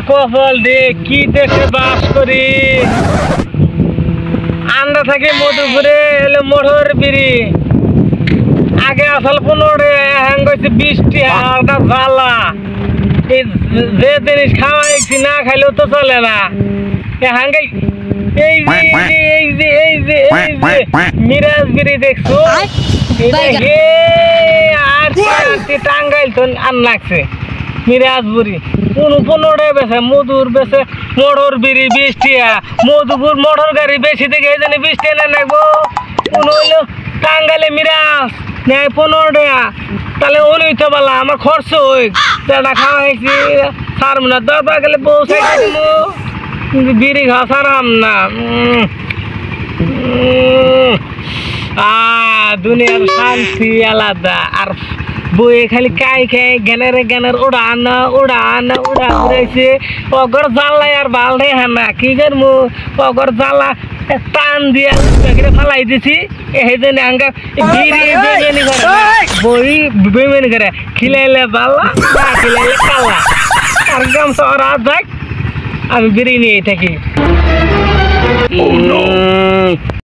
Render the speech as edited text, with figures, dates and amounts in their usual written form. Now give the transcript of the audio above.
কপাল দে কি দেখে বাস করি আন্ডা থাকে মধুপুরে এলে মোটর বিড়ি আগে আসল 15 হ্যাং হয়েছে 20 টাকা জ্বালা এই যে জিনিস খাওয়াইছি না খাইলেও তো চলে না হাঙ্গাই এই যে মিরাজ বিড়ি দেখছো আর টাঙ্গাইল তো আন লাগছে মিরাজ বুড়ি 15 বেছে মধুর বেছে মোটর বিড়ি 20 টাকা মধুপুর মোটর গাড়ি বেশি থেকে এই জন্য 20 টাকা নেবো কোন হইলো টাঙ্গাইলে মিরাজ নেয় 15 টাকা তাহলে উনি তো বলা আমার খরচ হই টাকা খাওয়াইছি সার না দরবার গেলে পৌঁছাই দিব বিড়ি খাওয়া সারাম না দুনিয়ার শান্তি আলাদা আর বইয়ে খালি কাই খাই জ্ঞানের উড়ান উড়াইছে অগর জ্বালাই আর বালটাই হানা কি করবো অগর জ্বালা টান দিয়া ফালাই দিছি এই জন্য আঙ্গা বিড়ি বেমেনি করে বই বেমেনি করে খিলাইলে বালা না খিলাইলে কালা আর গাম সরা যাক আমি বিড়ি নিয়ে থাকি